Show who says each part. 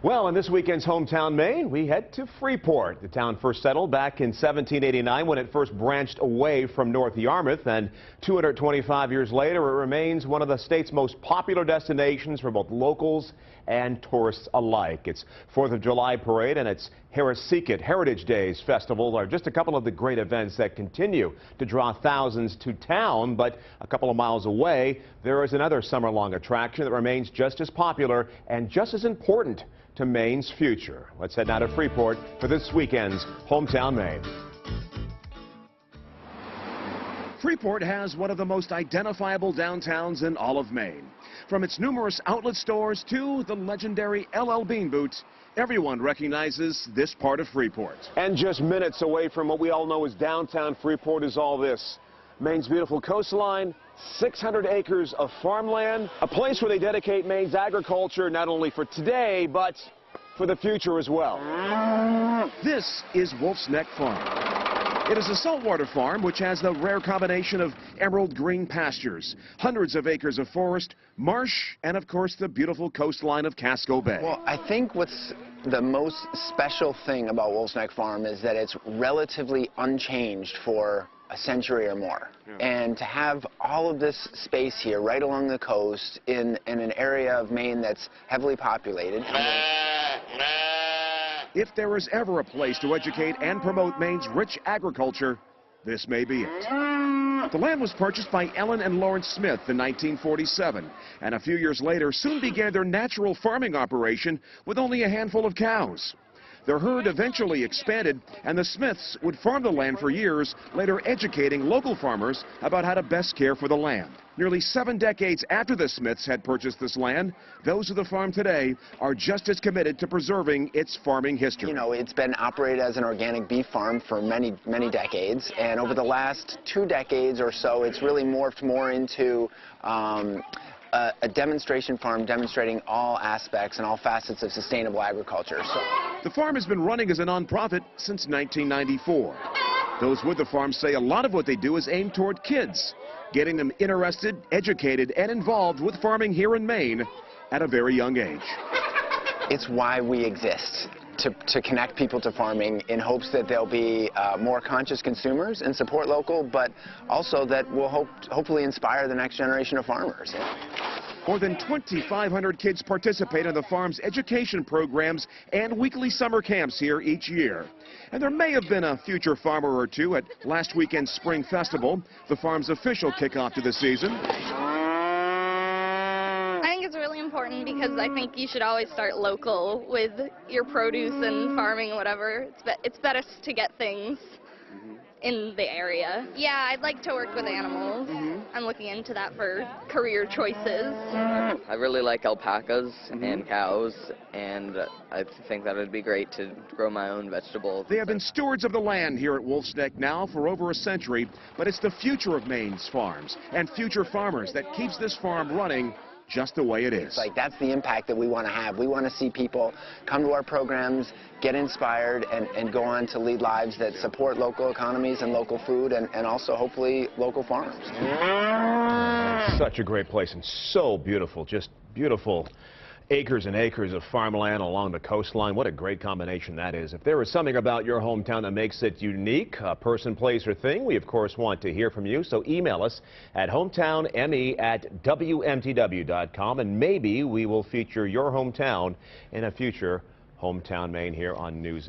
Speaker 1: Well, in this weekend's Hometown Maine, we head to Freeport. The town first settled back in 1789 when it first branched away from North Yarmouth, and 225 years later, it remains one of the state's most popular destinations for both locals and tourists alike. Its 4th of July parade and its Harrisseekit Heritage Days festival are just a couple of the great events that continue to draw thousands to town. But a couple of miles away, there is another summer-long attraction that remains just as popular and just as important to Maine's future. Let's head now to Freeport for this weekend's Hometown Maine.
Speaker 2: Freeport has one of the most identifiable downtowns in all of Maine. From its numerous outlet stores to the legendary LL Bean Boot, everyone recognizes this part of Freeport.
Speaker 1: And just minutes away from what we all know as downtown Freeport is all this. Maine's beautiful coastline, 600 acres of farmland, a place where they dedicate Maine's agriculture not only for today, but for the future as well.
Speaker 2: This is Wolf's Neck Farm. It is a saltwater farm which has the rare combination of emerald green pastures, hundreds of acres of forest, marsh, and of course the beautiful coastline of Casco Bay.
Speaker 3: Well, I think what's the most special thing about Wolf's Neck Farm is that it's relatively unchanged for a century or more. And to have all of this space here right along the coast in an area of Maine that's heavily populated.
Speaker 2: If there is ever a place to educate and promote Maine's rich agriculture, this may be it. The land was purchased by Ellen and Lawrence Smith in 1947, and a few years later soon began their natural farming operation with only a handful of cows. Their herd eventually expanded, and the Smiths would farm the land for years, later educating local farmers about how to best care for the land. Nearly 7 decades after the Smiths had purchased this land, those of the farm today are just as committed to preserving its farming history.
Speaker 3: You know, it's been operated as an organic beef farm for many, many decades, and over the last 2 decades or so, it's really morphed more into a demonstration farm demonstrating all aspects and all facets of sustainable agriculture.
Speaker 2: The farm has been running as a nonprofit since 1994. Those with the farm say a lot of what they do is aimed toward kids, getting them interested, educated, and involved with farming here in Maine at a very young age.
Speaker 3: It's why we exist, to connect people to farming in hopes that they'll be more conscious consumers and support local, but also that will hopefully inspire the next generation of farmers.
Speaker 2: More than 2,500 kids participate in the farm's education programs and weekly summer camps here each year. And there may have been a future farmer or two at last weekend's Spring Festival, the farm's official kickoff to the season.
Speaker 4: I think it's really important because I think you should always start local with your produce and farming, whatever. It's better to get things in the area. Yeah, I'd like to work with animals. I'm looking into that for career choices.
Speaker 5: I really like alpacas and cows, and I think that would be great to grow my own vegetables.
Speaker 2: They have been stewards of the land here at Wolf's Neck now for over a century, but it's the future of Maine's farms and future farmers that keeps this farm running just the way it is.
Speaker 3: Like, that's the impact that we want to have. We want to see people come to our programs, get inspired, and go on to lead lives that support local economies and local food and also hopefully local farms.
Speaker 1: Such a great place and so beautiful, just beautiful. Acres and acres of farmland along the coastline. What a great combination that is. If there is something about your hometown that makes it unique, a person, place, or thing, we of course want to hear from you. So email us at hometownme@wmtw.com, and maybe we will feature your hometown in a future Hometown Maine here on News 8.